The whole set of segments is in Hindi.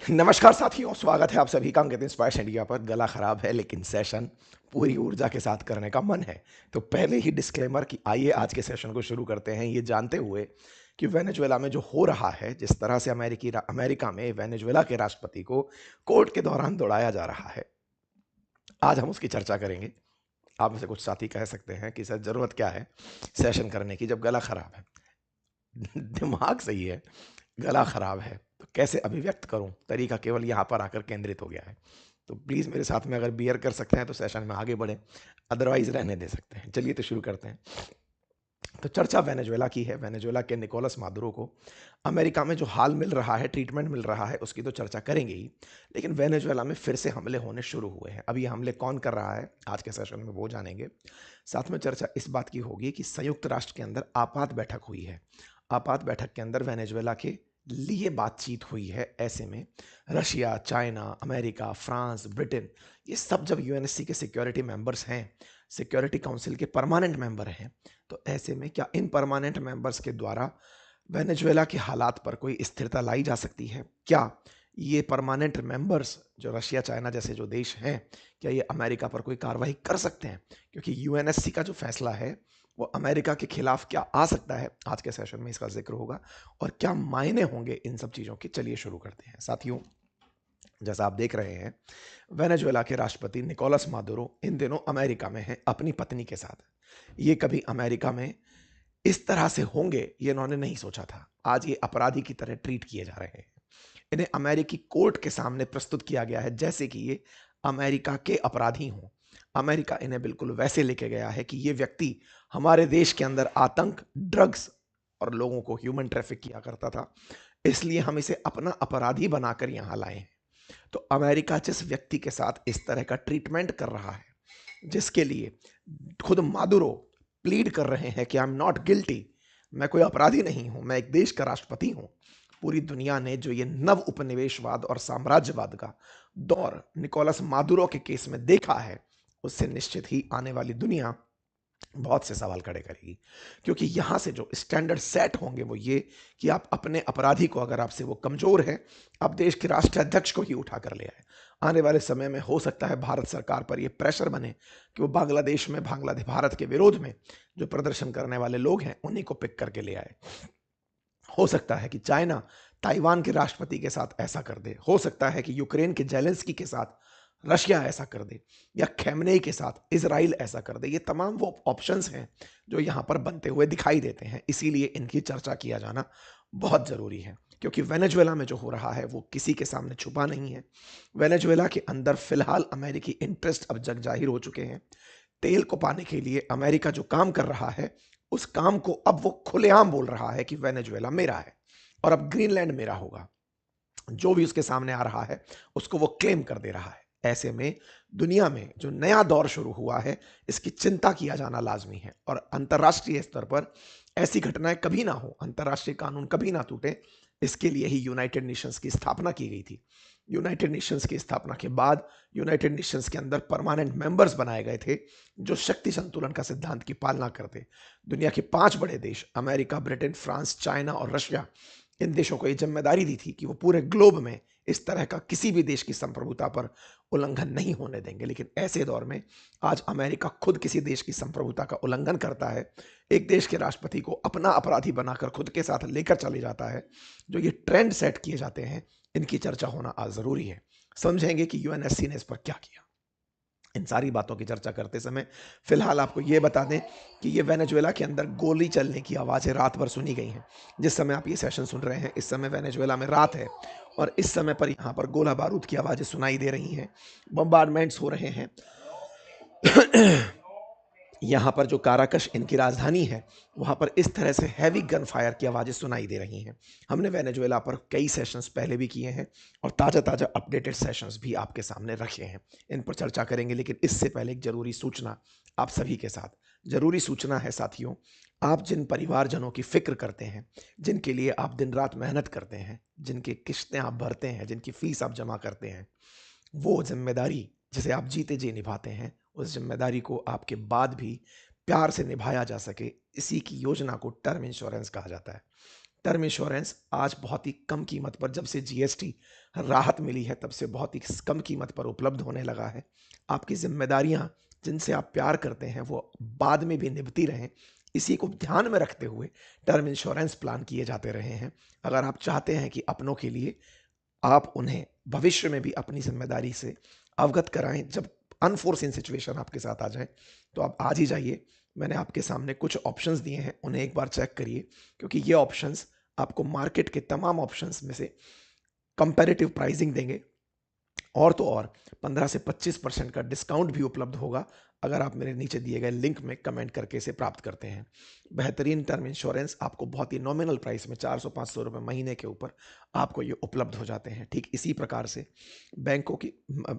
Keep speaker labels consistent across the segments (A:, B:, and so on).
A: नमस्कार साथियों, स्वागत है आप सभी का अंकित इंस्पायर्स इंडिया पर। गला खराब है लेकिन सेशन पूरी ऊर्जा के साथ करने का मन है। तो पहले ही डिस्क्लेमर कि आइए आज के सेशन को शुरू करते हैं, ये जानते हुए कि वेनेजुएला में जो हो रहा है, जिस तरह से अमेरिका में वेनेजुएला के राष्ट्रपति को कोर्ट के दौरान दौड़ाया जा रहा है, आज हम उसकी चर्चा करेंगे। आप में से कुछ साथी कह सकते हैं कि सर जरूरत क्या है सेशन करने की जब गला खराब है। दिमाग सही है, गला खराब है तो कैसे अभिव्यक्त करूं, तरीका केवल यहां पर आकर केंद्रित हो गया है। तो प्लीज मेरे साथ में अगर बियर कर सकते हैं तो सेशन में आगे बढ़े, अदरवाइज रहने दे सकते हैं। चलिए तो शुरू करते हैं। तो चर्चा वेनेजुएला की है। वेनेजुएला के निकोलस मादुरो को अमेरिका में जो हाल मिल रहा है, ट्रीटमेंट मिल रहा है, उसकी तो चर्चा करेंगे ही। लेकिन वेनेजुएला में फिर से हमले होने शुरू हुए हैं। अब ये हमले कौन कर रहा है आज के सेशन में वो जानेंगे। साथ में चर्चा इस बात की होगी कि संयुक्त राष्ट्र के अंदर आपात बैठक हुई है। आपात बैठक के अंदर वेनेजुएला के लिए बातचीत हुई है। ऐसे में Russia, China, America, France, Britain, ये सब जब यूएनएससी के सिक्योरिटी मेंबर्स हैं, सिक्योरिटी काउंसिल के परमानेंट मेंबर हैं, तो ऐसे में क्या इन परमानेंट मेंबर्स के द्वारा वेनेजुएला के हालात पर कोई स्थिरता लाई जा सकती है? क्या ये परमानेंट मेंबर्स जो रशिया, चाइना जैसे जो देश हैं, क्या ये अमेरिका पर कोई कार्रवाई कर सकते हैं? क्योंकि यूएनएससी का जो फैसला है वो अमेरिका के खिलाफ क्या आ सकता है, आज के सेशन में इसका जिक्र होगा। और क्या मायने होंगे इन सब चीज़ों के, चलिए शुरू करते हैं साथियों। जैसा आप देख रहे हैं, वेनेजुएला के राष्ट्रपति निकोलस मादुरो इन दिनों अमेरिका में हैं अपनी पत्नी के साथ। ये कभी अमेरिका में इस तरह से होंगे ये इन्होंने नहीं सोचा था। आज ये अपराधी की तरह ट्रीट किए जा रहे हैं। इन्हें अमेरिकी कोर्ट के सामने प्रस्तुत किया गया है जैसे कि ये अमेरिका के अपराधी हों। अमेरिका इन्हें बिल्कुल वैसे लेके गया है कि ये व्यक्ति हमारे देश के अंदर आतंक, ड्रग्स और लोगों को ह्यूमन ट्रैफिक किया करता था, इसलिए हम इसे अपना अपराधी बनाकर यहां लाए हैं। तो अमेरिका जिस व्यक्ति के साथ इस तरह का ट्रीटमेंट कर रहा है, जिसके लिए खुद मादुरो प्लीड कर रहे हैं कि आई एम नॉट गिल्टी, मैं कोई अपराधी नहीं हूं, मैं एक देश का राष्ट्रपति हूं। पूरी दुनिया ने जो ये नव उपनिवेशवाद और साम्राज्यवाद का दौर निकोलस मादुरो के केस में देखा है, उससे निश्चित ही आने वाली दुनिया बहुत से सवाल खड़े करेगी। क्योंकि यहां से जो स्टैंडर्ड सेट होंगे वो ये कि आप अपने अपराधी को, अगर आपसे वो कमजोर है, आप देश के राष्ट्राध्यक्ष को ही उठा कर ले आए। आने वाले समय में हो सकता है भारत सरकार पर यह प्रेशर बने कि वो बांग्लादेश में, बांग्लादेश भारत के विरोध में जो प्रदर्शन करने वाले लोग हैं उन्हीं को पिक करके ले आए। हो सकता है कि चाइना ताइवान के राष्ट्रपति के साथ ऐसा कर दे। हो सकता है कि यूक्रेन के जेलेंस्की के साथ रशिया ऐसा कर दे, या खेमनेई के साथ इजराइल ऐसा कर दे। ये तमाम वो ऑप्शंस हैं जो यहां पर बनते हुए दिखाई देते हैं। इसीलिए इनकी चर्चा किया जाना बहुत जरूरी है। क्योंकि वेनेजुएला में जो हो रहा है वो किसी के सामने छुपा नहीं है। वेनेजुएला के अंदर फिलहाल अमेरिकी इंटरेस्ट अब जग जाहिर हो चुके हैं। तेल को पाने के लिए अमेरिका जो काम कर रहा है, उस काम को अब वो खुलेआम बोल रहा है कि वेनेजुएला मेरा है और अब ग्रीनलैंड मेरा होगा। जो भी उसके सामने आ रहा है उसको वो क्लेम कर दे रहा है। ऐसे में दुनिया में जो नया दौर शुरू हुआ है, इसकी चिंता किया जाना लाजमी है। और अंतर्राष्ट्रीय स्तर पर ऐसी घटनाएं कभी ना हो, अंतर्राष्ट्रीय कानून कभी ना टूटे, इसके लिए ही यूनाइटेड नेशंस की स्थापना की गई थी। यूनाइटेड नेशंस की स्थापना के बाद यूनाइटेड नेशंस के अंदर परमानेंट मेंबर्स बनाए गए थे जो शक्ति संतुलन का सिद्धांत की पालना करते। दुनिया के 5 बड़े देश अमेरिका, ब्रिटेन, फ्रांस, चाइना और रशिया, इन देशों को यह जिम्मेदारी दी थी कि वो पूरे ग्लोब में इस तरह का किसी भी देश की संप्रभुता पर उल्लंघन नहीं होने देंगे। लेकिन ऐसे दौर में आज अमेरिका खुद किसी देश की संप्रभुता का उल्लंघन करता है, एक देश के राष्ट्रपति को अपना अपराधी बनाकर खुद के साथ लेकर चले जाता है। जो ये ट्रेंड सेट किए जाते हैं, इनकी चर्चा होना आज जरूरी है। समझेंगे कि यूएनएससी ने इस पर क्या किया। इन सारी बातों की चर्चा करते समय फिलहाल आपको यह बता दें कि ये वेनेजुएला के अंदर गोली चलने की आवाज़ें रात भर सुनी गई हैं। जिस समय आप ये सेशन सुन रहे हैं, इस समय वेनेजुएला में रात है और इस समय पर यहाँ पर गोला बारूद की आवाज़ें सुनाई दे रही हैं, बम्बार्डमेंट्स हो रहे हैं। यहाँ पर जो काराकश इनकी राजधानी है, वहाँ पर इस तरह से हैवी गन फायर की आवाज़ें सुनाई दे रही हैं। हमने वेनेजुएला पर कई सेशंस पहले भी किए हैं और ताज़ा ताज़ा अपडेटेड सेशंस भी आपके सामने रखे हैं। इन पर चर्चा करेंगे, लेकिन इससे पहले एक ज़रूरी सूचना आप सभी के साथ। ज़रूरी सूचना है साथियों, आप जिन परिवारजनों की फ़िक्र करते हैं, जिनके लिए आप दिन रात मेहनत करते हैं, जिनकी किस्तें आप भरते हैं, जिनकी फ़ीस आप जमा करते हैं, वो जिम्मेदारी जिसे आप जीते जी निभाते हैं, उस जिम्मेदारी को आपके बाद भी प्यार से निभाया जा सके, इसी की योजना को टर्म इंश्योरेंस कहा जाता है। टर्म इंश्योरेंस आज बहुत ही कम कीमत पर, जब से जीएसटी राहत मिली है तब से बहुत ही कम कीमत पर उपलब्ध होने लगा है। आपकी जिम्मेदारियां जिनसे आप प्यार करते हैं वो बाद में भी निभती रहें, इसी को ध्यान में रखते हुए टर्म इंश्योरेंस प्लान किए जाते रहे हैं। अगर आप चाहते हैं कि अपनों के लिए आप उन्हें भविष्य में भी अपनी जिम्मेदारी से अवगत कराएं, जब अनफोर्सिन सिचुएशन आपके साथ आ जाए, तो आप आज ही जाइए। मैंने आपके सामने कुछ ऑप्शंस दिए हैं, उन्हें एक बार चेक करिए, क्योंकि ये ऑप्शंस आपको मार्केट के तमाम ऑप्शंस में से कंपैरेटिव प्राइसिंग देंगे, और तो और 15 से 25% का डिस्काउंट भी उपलब्ध होगा अगर आप मेरे नीचे दिए गए लिंक में कमेंट करके इसे प्राप्त करते हैं। बेहतरीन टर्म इंश्योरेंस आपको बहुत ही नॉमिनल प्राइस में 400-500 रुपये महीने के ऊपर आपको ये उपलब्ध हो जाते हैं। ठीक इसी प्रकार से बैंकों की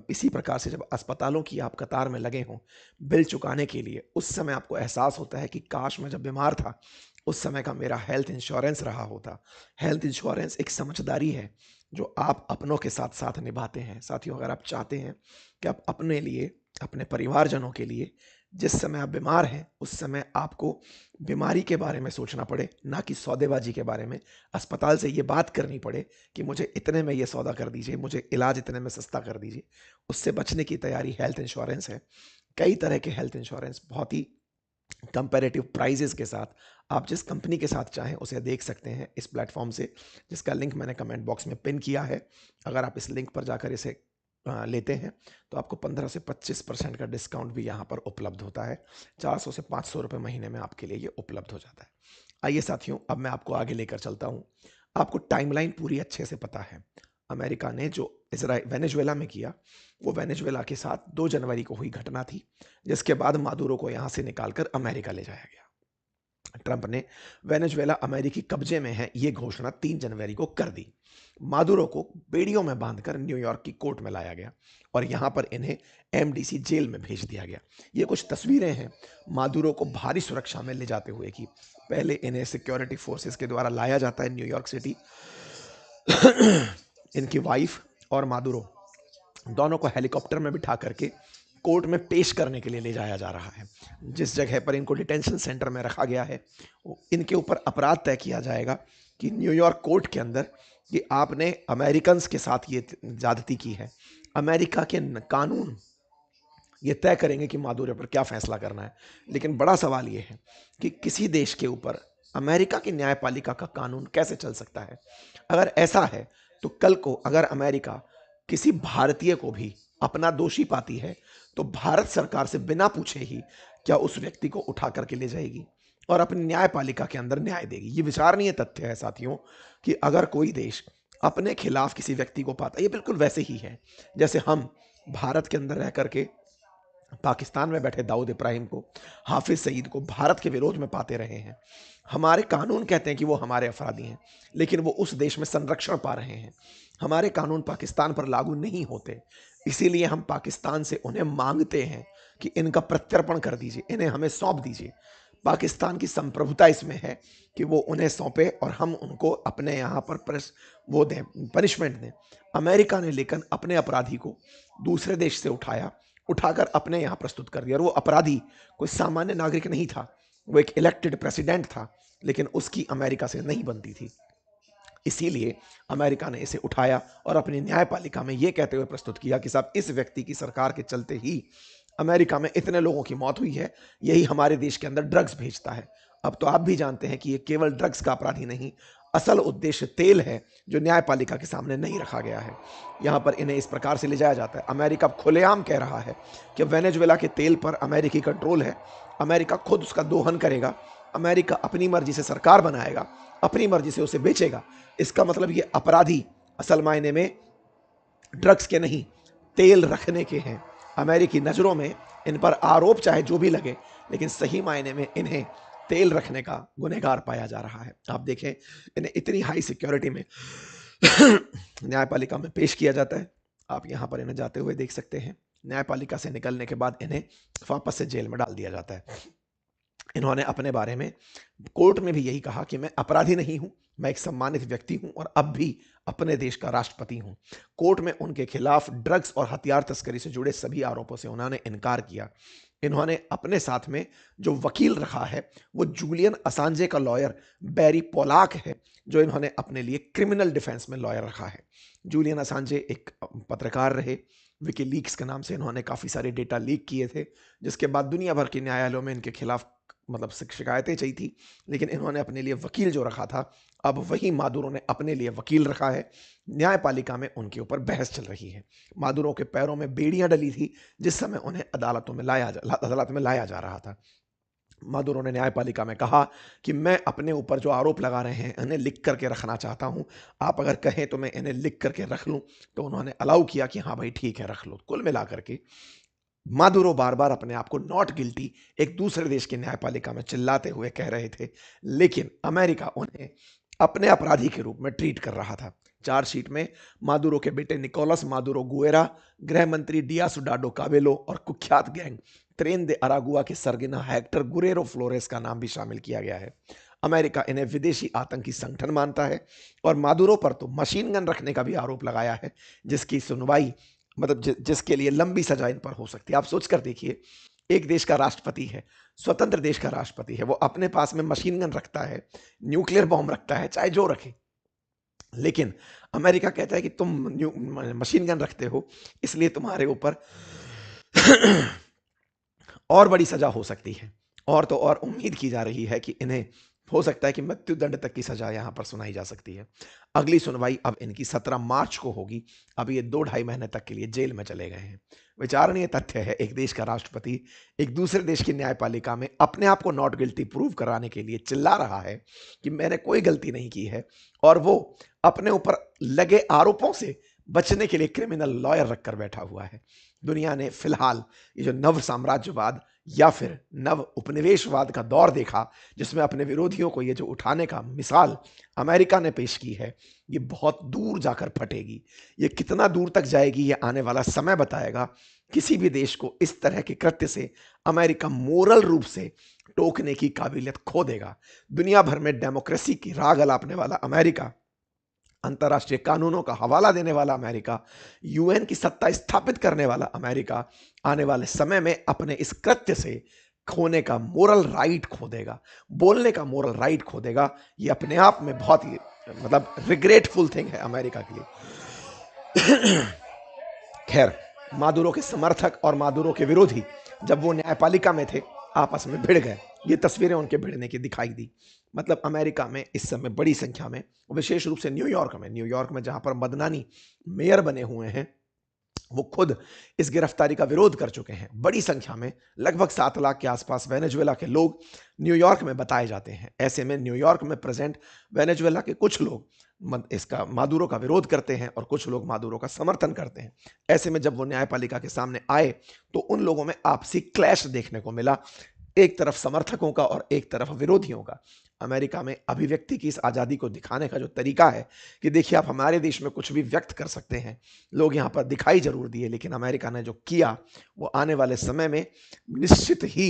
A: इसी प्रकार से जब अस्पतालों की आप कतार में लगे हों बिल चुकाने के लिए, उस समय आपको एहसास होता है कि काश मैं जब बीमार था उस समय का मेरा हेल्थ इंश्योरेंस रहा होता। हेल्थ इंश्योरेंस एक समझदारी है जो आप अपनों के साथ साथ निभाते हैं। साथियों, अगर आप चाहते हैं कि आप अपने लिए, अपने परिवारजनों के लिए जिस समय आप बीमार हैं उस समय आपको बीमारी के बारे में सोचना पड़े, ना कि सौदेबाजी के बारे में, अस्पताल से ये बात करनी पड़े कि मुझे इतने में ये सौदा कर दीजिए, मुझे इलाज इतने में सस्ता कर दीजिए, उससे बचने की तैयारी हेल्थ इंश्योरेंस है। कई तरह के हेल्थ इंश्योरेंस बहुत ही कंपैरेटिव प्राइजेस के साथ आप जिस कंपनी के साथ चाहें उसे देख सकते हैं इस प्लेटफॉर्म से, जिसका लिंक मैंने कमेंट बॉक्स में पिन किया है। अगर आप इस लिंक पर जाकर इसे लेते हैं तो आपको 15 से 25% का डिस्काउंट भी यहाँ पर उपलब्ध होता है। 400 से 500 रुपये महीने में आपके लिए ये उपलब्ध हो जाता है। आइए साथियों, अब मैं आपको आगे लेकर चलता हूँ। आपको टाइमलाइन पूरी अच्छे से पता है। अमेरिका ने जो इसराइल वेनेजुएला में किया, वो वेनेजुएला के साथ 2 जनवरी को हुई घटना थी, जिसके बाद मादुरो को यहाँ से निकालकर अमेरिका ले जाया गया। ट्रंप ने वेनेजुएला अमेरिकी कब्जे में है ये घोषणा 3 जनवरी को कर दी। मादुरो को बेड़ियों में बांधकर न्यूयॉर्क की कोर्ट में लाया गया और यहां पर इन्हें एमडीसी जेल में भेज दिया गया। ये कुछ तस्वीरें हैं मादुरो को भारी सुरक्षा में ले जाते हुए की। पहले इन्हें सिक्योरिटी फोर्सेस के द्वारा लाया जाता है न्यूयॉर्क सिटी। इनकी वाइफ और मादुरो दोनों को हेलीकॉप्टर में बिठा करके कोर्ट में पेश करने के लिए ले जाया जा रहा है। जिस जगह पर इनको डिटेंशन सेंटर में रखा गया है, इनके ऊपर अपराध तय किया जाएगा कि न्यूयॉर्क कोर्ट के अंदर कि आपने अमेरिकन के साथ ये ज्यादती की है। अमेरिका के कानून ये तय करेंगे कि मादुरो पर क्या फैसला करना है। लेकिन बड़ा सवाल ये है कि किसी देश के ऊपर अमेरिका की न्यायपालिका का कानून कैसे चल सकता है। अगर ऐसा है तो कल को अगर अमेरिका किसी भारतीय को भी अपना दोषी पाती है तो भारत सरकार से बिना पूछे ही क्या उस व्यक्ति को उठा करके ले जाएगी और अपनी न्यायपालिका के अंदर न्याय देगी। ये विचारणीय तथ्य है साथियों कि अगर कोई देश अपने खिलाफ किसी व्यक्ति को पाता, ये बिल्कुल वैसे ही है जैसे हम भारत के अंदर रह करके पाकिस्तान में बैठे दाऊद इब्राहिम को, हाफिज सईद को भारत के विरोध में पाते रहे हैं। हमारे कानून कहते हैं कि वो हमारे अपराधी हैं, लेकिन वो उस देश में संरक्षण पा रहे हैं। हमारे कानून पाकिस्तान पर लागू नहीं होते, इसीलिए हम पाकिस्तान से उन्हें मांगते हैं कि इनका प्रत्यर्पण कर दीजिए, इन्हें हमें सौंप दीजिए। पाकिस्तान की संप्रभुता इसमें है कि वो उन्हें सौंपे और हम उनको अपने यहाँ पर वो दें, पनिशमेंट दें। अमेरिका ने लेकिन अपने अपराधी को दूसरे देश से उठाकर अपने यहां प्रस्तुत कर दिया। और वो अपराधी कोई सामान्य नागरिक नहीं था, वो एक इलेक्टेड प्रेसिडेंट था, लेकिन उसकी अमेरिका से नहीं बनती थी। इसीलिए अमेरिका ने इसे उठाया और अपनी न्यायपालिका में यह कहते हुए प्रस्तुत किया कि साहब इस व्यक्ति की सरकार के चलते ही अमेरिका में इतने लोगों की मौत हुई है, यही हमारे देश के अंदर ड्रग्स भेजता है। अब तो आप भी जानते हैं कि ये केवल ड्रग्स का अपराधी नहीं, असल उद्देश्य तेल है जो न्यायपालिका के सामने नहीं रखा गया है। यहाँ पर इन्हें इस प्रकार से ले जाया जाता है। अमेरिका खुलेआम कह रहा है कि वेनेजुएला के तेल पर अमेरिकी कंट्रोल है, अमेरिका खुद उसका दोहन करेगा, अमेरिका अपनी मर्जी से सरकार बनाएगा, अपनी मर्जी से उसे बेचेगा। इसका मतलब ये अपराधी असल मायने में ड्रग्स के नहीं, तेल रखने के हैं। अमेरिकी नजरों में इन पर आरोप चाहे जो भी लगे, लेकिन सही मायने में इन्हें तेल रखने का गुनहगार पाया जा रहा है। आप देखें, इन्हें इतनी हाई सिक्योरिटी में न्यायपालिका में पेश किया जाता है। आप यहाँ पर इन्हें जाते हुए देख सकते हैं। न्यायपालिका से निकलने के बाद इन्हें वापस से जेल में डाल दिया जाता है। इन्होंने अपने बारे में कोर्ट में भी यही कहा कि मैं अपराधी नहीं हूं, मैं एक सम्मानित व्यक्ति हूं और अब भी अपने देश का राष्ट्रपति हूं। कोर्ट में उनके खिलाफ ड्रग्स और हथियार तस्करी से जुड़े सभी आरोपों से उन्होंने इनकार किया। इन्होंने अपने साथ में जो वकील रखा है वो जूलियन असांजे का लॉयर बैरी पोलाक है, जो इन्होंने अपने लिए क्रिमिनल डिफेंस में लॉयर रखा है। जूलियन असांजे एक पत्रकार रहे। विकीलीक्स के नाम से इन्होंने काफ़ी सारे डेटा लीक किए थे, जिसके बाद दुनिया भर के न्यायालयों में इनके खिलाफ मतलब शिकायतें चाहिए थी, लेकिन इन्होंने अपने लिए वकील जो रखा था, अब वही मादुरो ने अपने लिए वकील रखा है। न्यायपालिका में उनके ऊपर बहस चल रही है। मादुरो के पैरों में बेड़ियां डली थी जिस समय उन्हें अदालत में लाया जा रहा था। मादुरो ने न्यायपालिका में कहा कि मैं अपने ऊपर जो आरोप लगा रहे हैं इन्हें लिख करके रखना चाहता हूं, आप अगर कहें तो मैं इन्हें लिख करके रख लूं। तो उन्होंने अलाउ किया कि हाँ भाई ठीक है, रख लो। कुल मिलाकर के मादुरो बार बार अपने आप को नॉट गिल्टी एक दूसरे देश की न्यायपालिका में चिल्लाते हुए कह रहे थे, लेकिन अमेरिका उन्हें अपने अपराधी के रूप में ट्रीट कर रहा था। चार्जशीट में मादुरो के बेटे निकोलस मादुरो गुएरा, गृह मंत्री डियासुडाडो काबेलो और कुख्यात गैंग ट्रेन दे अरागुआ के सरगना हेक्टर गुरेरो फ्लोरेस का नाम भी शामिल किया गया है। अमेरिका इन्हें विदेशी आतंकी संगठन मानता है और मादुरो पर तो मशीन गन रखने का भी आरोप लगाया है, जिसकी सुनवाई मतलब जिसके लिए लंबी सजा इन पर हो सकती है। आप सोच कर देखिए, एक देश का राष्ट्रपति है, स्वतंत्र देश का राष्ट्रपति है, वो अपने पास में मशीन गन रखता है, न्यूक्लियर बॉम्ब रखता है, चाहे जो रखे, लेकिन अमेरिका कहता है कि तुम मशीन गन रखते हो, इसलिए तुम्हारे ऊपर और बड़ी सजा हो सकती है। और तो और उम्मीद की जा रही है कि इन्हें हो सकता है कि मृत्युदंड तक की सजा यहां पर सुनाई जा सकती है। अगली सुनवाई अब इनकी 17 मार्च को होगी। अब ये 2-2.5 महीने तक के लिए जेल में चले गए हैं। विचारणीय तथ्य है, एक देश का राष्ट्रपति एक दूसरे देश की न्यायपालिका में अपने आप को नॉट गिल्टी प्रूव कराने के लिए चिल्ला रहा है कि मैंने कोई गलती नहीं की है, और वो अपने ऊपर लगे आरोपों से बचने के लिए क्रिमिनल लॉयर रखकर बैठा हुआ है। दुनिया ने फिलहाल ये जो नव साम्राज्यवाद या फिर नव उपनिवेशवाद का दौर देखा, जिसमें अपने विरोधियों को ये जो उठाने का मिसाल अमेरिका ने पेश की है, ये बहुत दूर जाकर फटेगी। ये कितना दूर तक जाएगी ये आने वाला समय बताएगा। किसी भी देश को इस तरह के कृत्य से अमेरिका मोरल रूप से टोकने की काबिलियत खो देगा। दुनिया भर में डेमोक्रेसी की राग अलापने वाला अमेरिका, अंतर्राष्ट्रीय कानूनों का हवाला देने वाला अमेरिका, यूएन की सत्ता स्थापित करने वाला अमेरिका आने वाले समय में अपने इस कृत्य से खोने का मोरल राइट खो देगा, बोलने का मोरल राइट खो देगा। ये अपने आप में बहुत ही मतलब रिग्रेटफुल थिंग है अमेरिका के लिए। खैर, मादुरो के समर्थक और मादुरो के विरोधी जब वो न्यायपालिका में थे आपस में भिड़ गए। ये तस्वीरें उनके भिड़ने की दिखाई दी। मतलब अमेरिका में इस समय बड़ी संख्या में, विशेष रूप से न्यूयॉर्क में जहां पर मदनानी मेयर बने हुए हैं, वो खुद इस गिरफ्तारी का विरोध कर चुके हैं। बड़ी संख्या में लगभग 7 लाख के आसपास वेनेजुएला के लोग न्यूयॉर्क में बताए जाते हैं। ऐसे में न्यूयॉर्क में प्रेजेंट वेनेजुएला के कुछ लोग इसका मादुरो का विरोध करते हैं और कुछ लोग मादुरो का समर्थन करते हैं। ऐसे में जब वो न्यायपालिका के सामने आए तो उन लोगों में आपसी क्लैश देखने को मिला, एक तरफ समर्थकों का और एक तरफ विरोधियों का। अमेरिका में अभिव्यक्ति की इस आज़ादी को दिखाने का जो तरीका है कि देखिए, आप हमारे देश में कुछ भी व्यक्त कर सकते हैं, लोग यहाँ पर दिखाई जरूर दिए, लेकिन अमेरिका ने जो किया वो आने वाले समय में निश्चित ही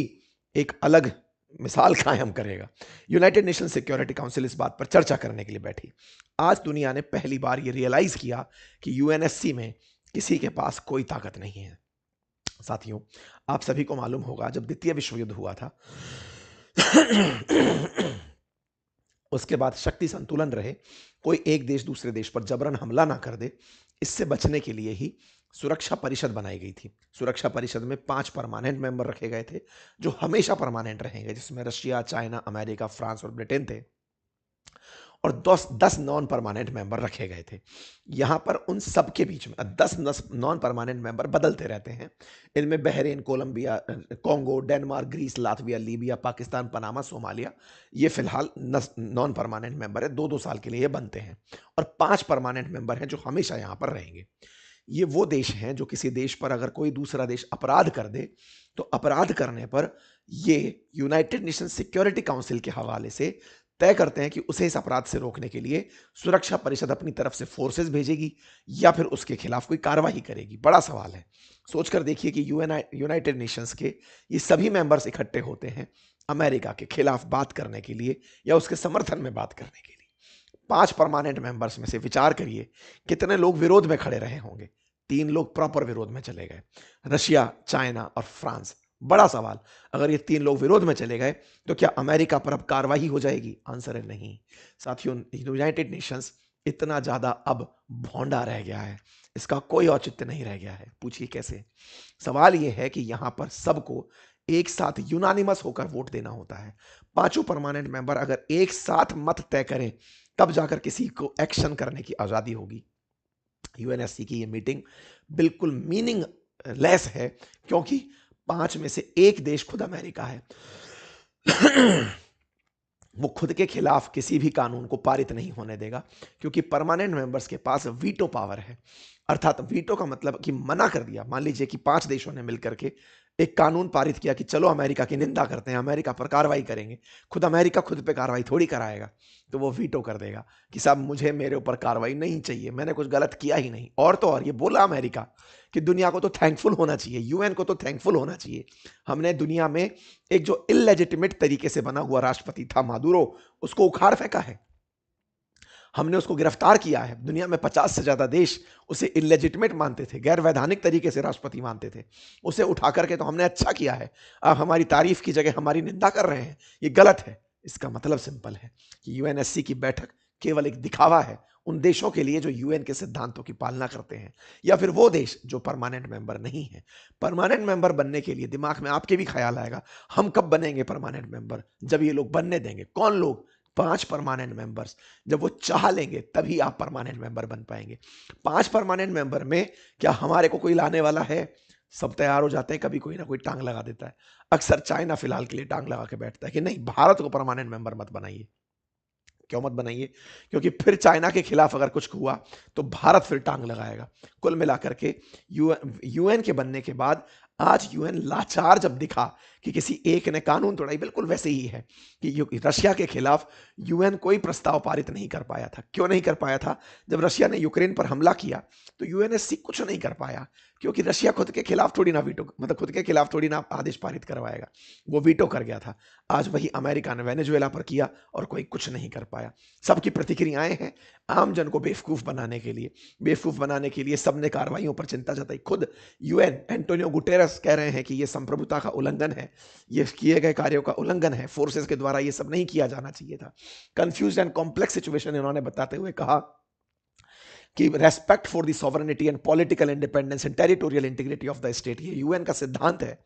A: एक अलग मिसाल कायम करेगा। यूनाइटेड नेशन सिक्योरिटी काउंसिल इस बात पर चर्चा करने के लिए बैठी। आज दुनिया ने पहली बार ये रियलाइज किया कि यूएनएससी में किसी के पास कोई ताकत नहीं है। साथियों, आप सभी को मालूम होगा, जब द्वितीय विश्व युद्ध हुआ था उसके बाद शक्ति संतुलन रहे, कोई एक देश दूसरे देश पर जबरन हमला ना कर दे, इससे बचने के लिए ही सुरक्षा परिषद बनाई गई थी। सुरक्षा परिषद में 5 परमानेंट मेंबर रखे गए थे जो हमेशा परमानेंट रहेंगे, जिसमें रशिया, चाइना, अमेरिका, फ्रांस और ब्रिटेन थे, और 10 नॉन परमानेंट मेंबर रखे गए थे। यहां पर उन सब के बीच में 10 नॉन परमानेंट मेंबर बदलते रहते हैं। इनमें Bahrain, Colombia, Congo, Denmark, Greece, Latvia, Libya, Pakistan, Panama, Somalia, ये फिलहाल नॉन परमानेंट मेंबर है। 2-2 साल के लिए ये बनते हैं। और 5 परमानेंट मेंबर हैं जो हमेशा यहां पर रहेंगे। ये वो देश हैं जो किसी देश पर अगर कोई दूसरा देश अपराध कर दे तो अपराध करने पर ये यूनाइटेड नेशन सिक्योरिटी काउंसिल के हवाले से तय करते हैं कि उसे इस अपराध से रोकने के लिए सुरक्षा परिषद अपनी तरफ से फोर्सेस भेजेगी या फिर उसके खिलाफ कोई कार्रवाई करेगी। बड़ा सवाल है। सोचकर देखिए कि यूनाइटेड नेशंस के ये सभी मेंबर्स इकट्ठे होते हैं अमेरिका के खिलाफ बात करने के लिए या उसके समर्थन में बात करने के लिए। 5 परमानेंट मेंबर्स में से विचार करिए कितने लोग विरोध में खड़े रहे होंगे। 3 लोग प्रॉपर विरोध में चले गए, रशिया, चाइना और फ्रांस। बड़ा सवाल। अगर ये 3 लोग विरोध में चले गए तो क्या अमेरिका पर अब कार्रवाई हो जाएगी? आंसर है नहीं। साथियों, यूनाइटेड नेशंस इतना ज्यादा अब भोंडा रह गया है, इसका कोई औचित्य नहीं रह गया है। पूछिए कैसे? सवाल यह है कि यहां पर सबको एक साथ यूनानिमस होकर वोट देना होता है। पांचों परमानेंट मेंबर अगर एक साथ मत तय करें तब जाकर किसी को एक्शन करने की आजादी होगी। यूएनएससी की ये मीटिंग बिल्कुल मीनिंगलेस है, क्योंकि 5 में से एक देश खुद अमेरिका है। वो खुद के खिलाफ किसी भी कानून को पारित नहीं होने देगा, क्योंकि परमानेंट मेंबर्स के पास वीटो पावर है। अर्थात वीटो का मतलब कि मना कर दिया। मान लीजिए कि 5 देशों ने मिलकर के एक कानून पारित किया कि चलो अमेरिका की निंदा करते हैं, अमेरिका पर कार्रवाई करेंगे। खुद अमेरिका खुद पे कार्रवाई थोड़ी कराएगा, तो वो वीटो कर देगा कि साहब मुझे मेरे ऊपर कार्रवाई नहीं चाहिए, मैंने कुछ गलत किया ही नहीं। और तो और ये बोला अमेरिका कि दुनिया को तो थैंकफुल होना चाहिए, यूएन को तो थैंकफुल होना चाहिए। हमने दुनिया में एक जो इललेजिटिमेट तरीके से बना हुआ राष्ट्रपति था मादुरो, उसको उखाड़ फेंका है, हमने उसको गिरफ्तार किया है। दुनिया में 50 से ज्यादा देश उसे इलेजिटिमेट मानते थे, गैर वैधानिक तरीके से राष्ट्रपति मानते थे। उसे उठा करके तो हमने अच्छा किया है। अब हमारी तारीफ की जगह हमारी निंदा कर रहे हैं, ये गलत है। इसका मतलब सिंपल है कि यूएनएससी की बैठक केवल एक दिखावा है उन देशों के लिए जो यूएन के सिद्धांतों की पालना करते हैं, या फिर वो देश जो परमानेंट मेंबर नहीं है। परमानेंट मेंबर बनने के लिए दिमाग में आपके भी ख्याल आएगा, हम कब बनेंगे परमानेंट मेंबर? जब ये लोग बनने देंगे। कौन लोग? 5 परमानेंट मेंबर्स। जब वो चाह लेंगे तभी आप परमानेंट मेंबर बन पाएंगे। 5 परमानेंट मेंबर में क्या हमारे को कोई लाने वाला है? सब तैयार हो जाते हैं, कभी कोई ना कोई टांग लगा देता है। अक्सर चाइना फिलहाल के लिए टांग लगा के बैठता है कि नहीं, भारत को परमानेंट मेंबर मत बनाइए। क्यों मत बनाइए? क्योंकि फिर चाइना के खिलाफ अगर कुछ हुआ तो भारत फिर टांग लगाएगा। कुल मिलाकर के यूएन के बनने के बाद आज यूएन लाचार जब दिखा कि किसी एक ने कानून तोड़ा, बिल्कुल वैसे ही है कि रशिया के खिलाफ यूएन कोई प्रस्ताव पारित नहीं कर पाया था। क्यों नहीं कर पाया था? जब रशिया ने यूक्रेन पर हमला किया तो यूएनएससी कुछ नहीं कर पाया, क्योंकि रशिया खुद के खिलाफ थोड़ी ना वीटो, मतलब खुद के खिलाफ थोड़ी ना आदेश पारित करवाएगा, वो वीटो कर गया था। आज वही अमेरिका ने वेनेजुएला पर किया और कोई कुछ नहीं कर पाया। सबकी प्रतिक्रियाएं हैं आम जन को बेवकूफ बनाने के लिए। बेवकूफ बनाने के लिए सबने कार्रवाइयों पर चिंता जताई। खुद यूएन एंटोनियो गुटेरस कह रहे हैं कि यह संप्रभुता का उल्लंघन है, ये किए गए कार्यों का उल्लंघन है, फोर्सेस के द्वारा ये सब नहीं किया जाना चाहिए था। कंफ्यूज एंड कॉम्प्लेक्स सिचुएशन इन्होंने बताते हुए कहा कि respect for the sovereignty and political independence and territorial integrity of the state, ये यूएन का सिद्धांत है।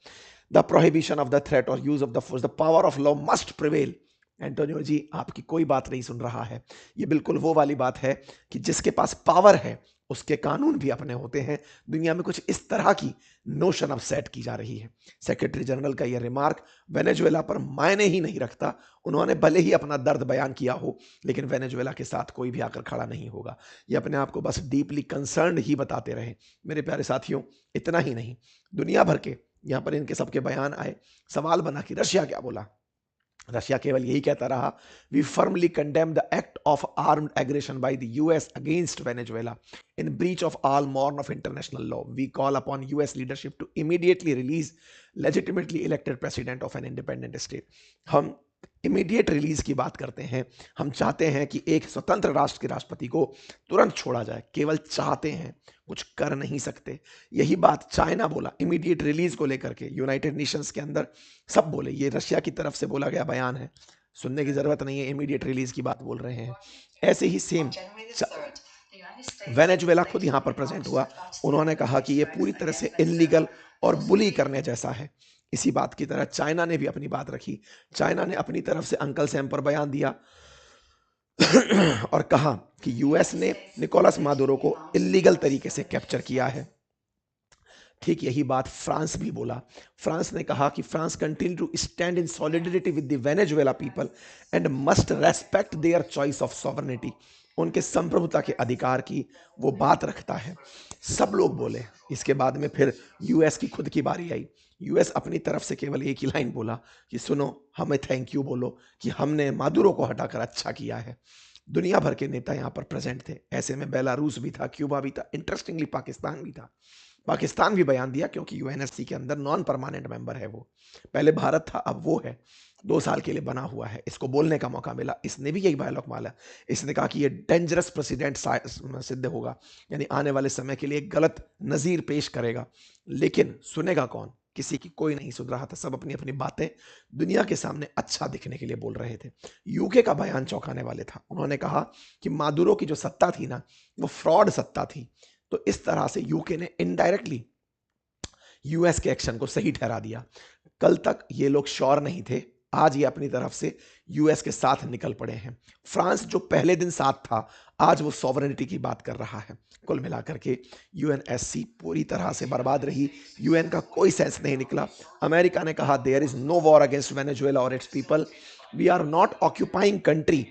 A: The prohibition of the threat और use of the force, the power of law must prevail. Antonio ji, आपकी कोई बात नहीं सुन रहा है। ये बिल्कुल वो वाली बात है कि जिसके पास पावर है उसके कानून भी अपने होते हैं। दुनिया में कुछ इस तरह की नोशन अब सेट की जा रही है। सेक्रेटरी जनरल का यह रिमार्क वेनेजुएला पर मायने ही नहीं रखता। उन्होंने भले ही अपना दर्द बयान किया हो, लेकिन वेनेजुएला के साथ कोई भी आकर खड़ा नहीं होगा। ये अपने आप को बस डीपली कंसर्न्ड ही बताते रहे। मेरे प्यारे साथियों, इतना ही नहीं, दुनिया भर के यहां पर इनके सबके बयान आए। सवाल बना कि रशिया क्या बोला? रशिया केवल यही कहता रहा, we firmly condemn the act of armed aggression by the US against Venezuela in breach of all norm of international law. We call upon US leadership to immediately release legitimately elected president of an independent state. हम इमीडिएट रिलीज की बात करते हैं। हम चाहते हैं कि एक स्वतंत्र राष्ट्र के राष्ट्रपति को तुरंत छोड़ा जाए। केवल चाहते हैं, कुछ कर नहीं सकते। यही बात चाइना बोला इमीडिएट रिलीज को लेकर के। यूनाइटेड नेशंस के अंदर सब बोले, ये रशिया की तरफ से बोला गया बयान है, सुनने की जरूरत नहीं है, इमीडिएट रिलीज की बात बोल रहे हैं। ऐसे ही सेम वेनेजुएला खुद यहां पर प्रेजेंट हुआ। उन्होंने कहा कि यह पूरी तरह से इलीगल और बुली करने जैसा है। इसी बात की तरह चाइना ने भी अपनी बात रखी। चाइना ने अपनी तरफ से अंकल सैम पर बयान दिया और कहा कि यूएस ने निकोलस मादुरो को इलीगल तरीके से कैप्चर किया है। ठीक यही बात फ्रांस भी बोला। फ्रांस ने कहा कि France continue to stand in solidarity with the Venezuela people and must respect their choice of sovereignty. उनके संप्रभुता के अधिकार की वो बात रखता है। सब लोग बोले। इसके बाद में फिर यूएस की खुद की बारी आई। यूएस अपनी तरफ से केवल एक ही लाइन बोला कि सुनो, हमें थैंक यू बोलो कि हमने मादुरो को हटाकर अच्छा किया है। दुनिया भर के नेता यहाँ पर प्रेजेंट थे। ऐसे में बेलारूस भी था, क्यूबा भी था, इंटरेस्टिंगली पाकिस्तान भी था। पाकिस्तान भी बयान दिया क्योंकि यूएनएससी के अंदर नॉन परमानेंट मेंबर है वो। पहले भारत था, अब वो है। 2 साल के लिए बना हुआ है। इसको बोलने का मौका मिला। इसने भी यही डायलॉग मारा। इसने कहा कि ये डेंजरस प्रेसिडेंट सिद्ध होगा, यानी आने वाले समय के लिए गलत नजीर पेश करेगा। लेकिन सुनेगा कौन? किसी की कोई नहीं सुन रहा था, सब अपनी अपनी बातें दुनिया के सामने अच्छा दिखने के लिए बोल रहे थे। यूके का बयान चौंकाने वाले था। उन्होंने कहा कि मादुरो की जो सत्ता थी ना, वो फ्रॉड सत्ता थी। तो इस तरह से यूके ने इनडायरेक्टली यूएस के एक्शन को सही ठहरा दिया। कल तक ये लोग श्योर नहीं थे, आज ये अपनी तरफ से यूएस के साथ निकल पड़े हैं। फ्रांस जो पहले दिन साथ था, आज वो सॉवरेनिटी की बात कर रहा है। कुल मिलाकर के यूएनएससी पूरी तरह से बर्बाद रही, यूएन का कोई सेंस नहीं निकला। अमेरिका ने कहा there is no war against Venezuela और its people, we are not occupying country,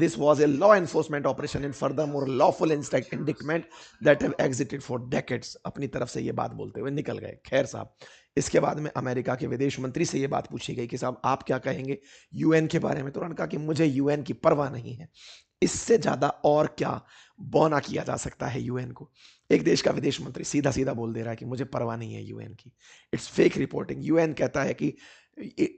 A: this was a law enforcement operation and furthermore lawful indictment that have exited for decades। अपनी तरफ से ये बात बोलते हुए निकल गए। खैर साहब, इसके बाद में अमेरिका के विदेश मंत्री से ये बात पूछी गई कि साहब आप क्या कहेंगे यूएन के बारे में। तो उन्होंने कहा कि मुझे यूएन की परवाह नहीं है। इससे ज्यादा और क्या बौना किया जा सकता है यूएन को। एक देश का विदेश मंत्री सीधा सीधा बोल दे रहा है कि मुझे परवाह नहीं है यूएन की। It's fake reporting. यूएन कहता है कि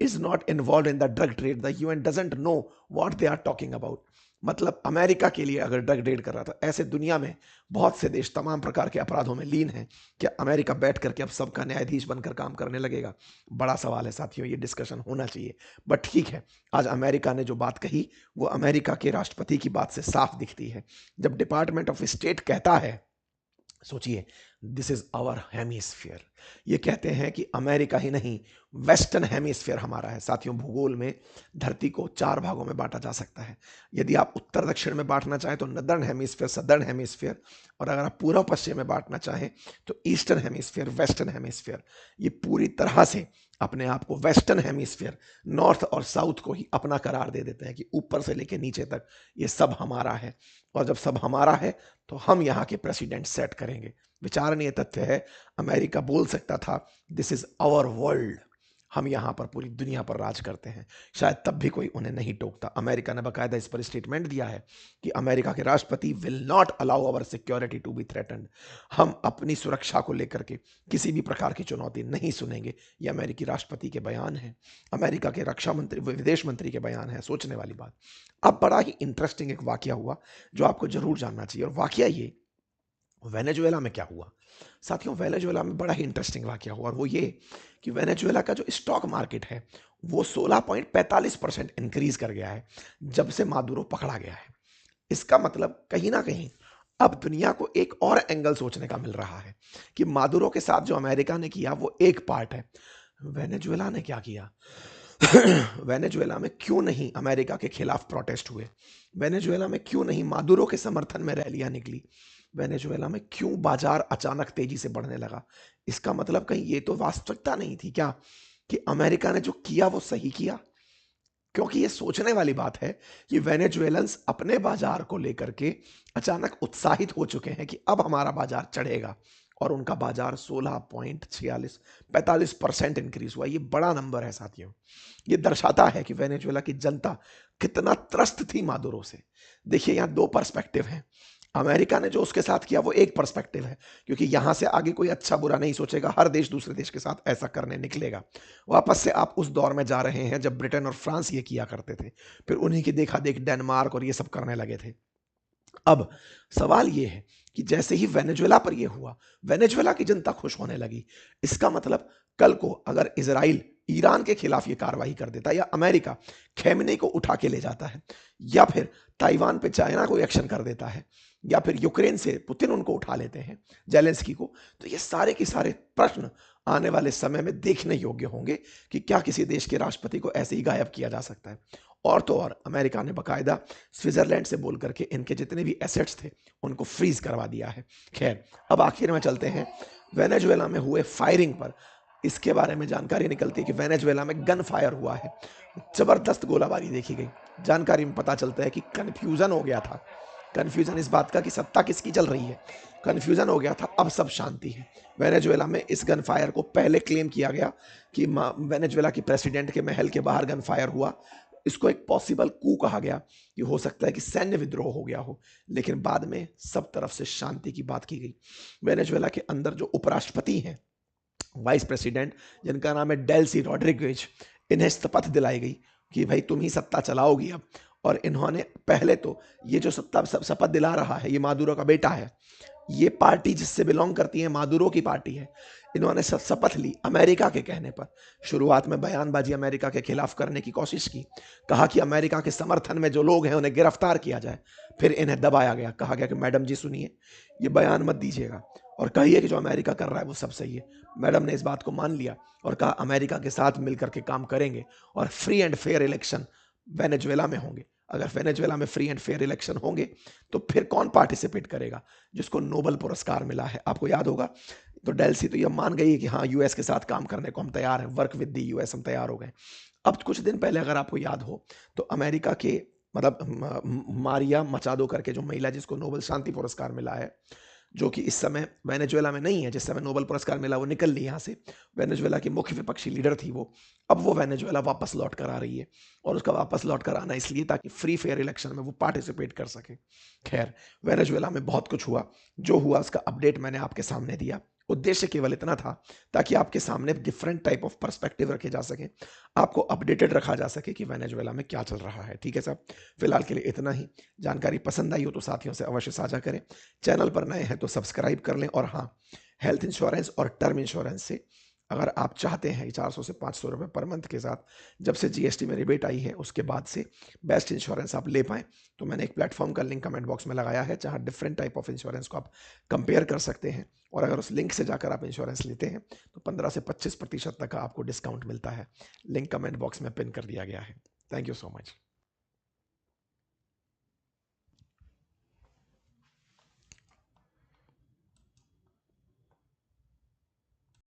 A: is not involved in the drug trade, the UN doesn't know what they are talking about। मतलब अमेरिका के लिए अगर ड्रग ट्रेड कर रहा था, ऐसे दुनिया में बहुत से देश तमाम प्रकार के अपराधों में लीन हैं, क्या अमेरिका बैठ करके अब सबका न्यायाधीश बनकर काम करने लगेगा? बड़ा सवाल है साथियों, ये डिस्कशन होना चाहिए। बट ठीक है, आज अमेरिका ने जो बात कही वो अमेरिका के राष्ट्रपति की बात से साफ दिखती है। जब डिपार्टमेंट ऑफ स्टेट कहता है, सोचिए, दिस इज आवर हेमिस्फीयर, ये कहते हैं कि अमेरिका ही नहीं, वेस्टर्न हेमिस्फीयर हमारा है। साथियों, भूगोल में धरती को 4 भागों में बांटा जा सकता है। यदि आप उत्तर दक्षिण में बांटना चाहें तो नदर्न हेमिस्फीयर, सदर्न हेमिस्फीयर, और अगर आप पूर्व पश्चिम में बांटना चाहें तो ईस्टर्न हेमिस्फीयर, वेस्टर्न हेमिस्फीयर। ये पूरी तरह से अपने आप को वेस्टर्न हेमिस्फीयर, नॉर्थ और साउथ को ही अपना करार दे देते हैं कि ऊपर से लेकर नीचे तक ये सब हमारा है। और जब सब हमारा है तो हम यहाँ के प्रेसिडेंट सेट करेंगे। विचारणीय तथ्य है, अमेरिका बोल सकता था दिस इज आवर वर्ल्ड, हम यहां पर पूरी दुनिया पर राज करते हैं, शायद तब भी कोई उन्हें नहीं टोकता। अमेरिका ने बकायदा इस पर स्टेटमेंट दिया है कि अमेरिका के राष्ट्रपति will not allow our security to be threatened. हम अपनी सुरक्षा को लेकर के किसी भी प्रकार की चुनौती नहीं सुनेंगे। ये अमेरिकी राष्ट्रपति के बयान है, अमेरिका के रक्षा मंत्री, विदेश मंत्री के बयान है। सोचने वाली बात। अब बड़ा ही इंटरेस्टिंग एक वाकया हुआ जो आपको जरूर जानना चाहिए, और वाकया ये वेनेजुएला में क्या हुआ। साथियों, वेनेजुएला में बड़ा ही इंटरेस्टिंग वाकया हुआ, और वो ये कि वेनेजुएला का जो स्टॉक मार्केट है वो 16.45% इंक्रीज कर गया है जब से मादुरो पकड़ा गया है। इसका मतलब कहीं ना कहीं अब दुनिया को एक और एंगल सोचने का मिल रहा है कि मादुरो के साथ जो अमेरिका ने किया वो एक पार्ट है, वेनेजुएला ने क्या किया। वेनेजुएला में क्यों नहीं अमेरिका के खिलाफ प्रोटेस्ट हुए? वेनेजुएला में क्यों नहीं मादुरो के समर्थन में रैलियां निकली? वेनेजुएला में क्यों बाजार अचानक तेजी से बढ़ने लगा? इसका मतलब कहीं ये तो वास्तविकता नहीं थी क्या कि अमेरिका ने जो किया वो सही किया? क्योंकि ये सोचने वाली बात है कि वेनेजुएलन्स अपने बाजार को लेकर के अचानक उत्साहित हो चुके हैं कि अब हमारा बाजार चढ़ेगा, और उनका बाजार 16.45% इंक्रीज हुआ। ये बड़ा नंबर है साथियों। ये दर्शाता है कि वेनेजुएला की जनता कितना त्रस्त थी मादुरो से। देखिए, यहाँ 2 पर्सपेक्टिव हैं। अमेरिका ने जो उसके साथ किया वो एक पर्सपेक्टिव है, क्योंकि यहां से आगे कोई अच्छा बुरा नहीं सोचेगा, हर देश दूसरे देश के साथ ऐसा करने निकलेगा। वापस से आप उस दौर में जा रहे हैं जब ब्रिटेन और फ्रांस ये किया करते थे, फिर उन्हीं की देखा देख डेनमार्क और ये सब करने लगे थे। अब सवाल ये है कि जैसे ही वेनेजुएला पर यह हुआ, वेनेजुएला की जनता खुश होने लगी। इसका मतलब कल को अगर इजराइल ईरान के खिलाफ ये कार्रवाई कर देता, या अमेरिका खेमने को उठा के ले जाता है, या फिर ताइवान पे चाइना को एक्शन कर देता है, या फिर यूक्रेन से पुतिन उनको उठा लेते हैं, जेलेंस्की को, तो ये सारे के सारे प्रश्न आने वाले समय में देखने योग्य होंगे कि क्या किसी देश के राष्ट्रपति को ऐसे ही गायब किया जा सकता है। और तो और अमेरिका ने बकायदा स्विट्जरलैंड से बोल करके इनके जितने भी एसेट्स थे उनको फ्रीज करवा दिया है। खैर, अब आखिर में चलते हैं वेनेजुएला में हुए फायरिंग पर। इसके बारे में जानकारी निकलती है कि वेनेजुएला में गन फायर हुआ है, जबरदस्त गोलाबारी देखी गई। जानकारी में पता चलता है कि कन्फ्यूजन हो गया था, कन्फ्यूजन इस बात का कि सत्ता किसकी चल रही है, कन्फ्यूजन हो गया था। अब सब शांति है। वेनेजुएला में इस गन फायर को पहले क्लेम किया गया कि वेनेजुएला के प्रेसिडेंट के महल के बाहर गन फायर हुआ। इसको एक पॉसिबल कू कहा गया कि हो सकता है कि सैन्य विद्रोह हो गया हो, लेकिन बाद में सब तरफ से शांति की बात की गई। वेनेजुएला के अंदर जो उपराष्ट्रपति हैं, वाइस प्रेसिडेंट, जिनका नाम है डेल्सी रॉड्रिगेज, इन्हें शपथ दिलाई गई कि भाई तुम ही सत्ता चलाओगी अब, और इन्होंने पहले तो ये जो सत्ता शपथ दिला रहा है, ये मादुरो का बेटा है, ये पार्टी जिससे बिलोंग करती है मादुरो की पार्टी है। इन्होंने शपथ ली अमेरिका के कहने पर। शुरुआत में बयानबाजी अमेरिका के खिलाफ करने की कोशिश की, कहा कि अमेरिका के समर्थन में जो लोग हैं उन्हें गिरफ्तार किया जाए। फिर इन्हें दबाया गया, कहा गया कि मैडम जी सुनिए, ये बयान मत दीजिएगा और कहिए कि जो अमेरिका कर रहा है वो सब सही है। मैडम ने इस बात को मान लिया और कहा अमेरिका के साथ मिलकर के काम करेंगे और free and fair election Venezuela में होंगे। अगर वेनेजुएला में फ्री एंड फेयर इलेक्शन होंगे तो फिर कौन पार्टिसिपेट करेगा? जिसको नोबेल पुरस्कार मिला है। आपको याद होगा, तो डेल्सी तो ये मान गई कि हाँ यूएस के साथ काम करने को हम तैयार हैं, वर्क विद द यूएस, हम तैयार हो गए। अब कुछ दिन पहले अगर आपको याद हो तो अमेरिका के मतलब मारिया मचादो करके जो महिला जिसको नोबेल शांति पुरस्कार मिला है, जो कि इस समय वेनेजुएला में नहीं है, जिस समय नोबेल पुरस्कार मिला वो निकल ली यहाँ से। वेनेजुएला की मुख्य विपक्षी लीडर थी वो, अब वो वेनेजुएला वापस लौट कर आ रही है और उसका वापस लौट कर आना इसलिए ताकि फ्री फेयर इलेक्शन में वो पार्टिसिपेट कर सके। खैर, वेनेजुएला में बहुत कुछ हुआ, जो हुआ उसका अपडेट मैंने आपके सामने दिया। उद्देश्य केवल इतना था ताकि आपके सामने डिफरेंट टाइप ऑफ पर्सपेक्टिव रखे जा सके, आपको अपडेटेड रखा जा सके कि वेनेजुएला में क्या चल रहा है। ठीक है साहब, फिलहाल के लिए इतना ही। जानकारी पसंद आई हो तो साथियों से अवश्य साझा करें। चैनल पर नए हैं तो सब्सक्राइब कर लें। और हाँ, हेल्थ इंश्योरेंस और टर्म इंश्योरेंस से अगर आप चाहते हैं 400 से 500 रुपये पर मंथ के साथ, जब से जीएसटी में रिबेट आई है उसके बाद से बेस्ट इंश्योरेंस आप ले पाएँ, तो मैंने एक प्लेटफॉर्म का लिंक कमेंट बॉक्स में लगाया है जहां डिफरेंट टाइप ऑफ इंश्योरेंस को आप कंपेयर कर सकते हैं। और अगर उस लिंक से जाकर आप इंश्योरेंस लेते हैं तो 15 से 25% तक का आपको डिस्काउंट मिलता है। लिंक कमेंट बॉक्स में पिन कर दिया गया है। Thank you so much.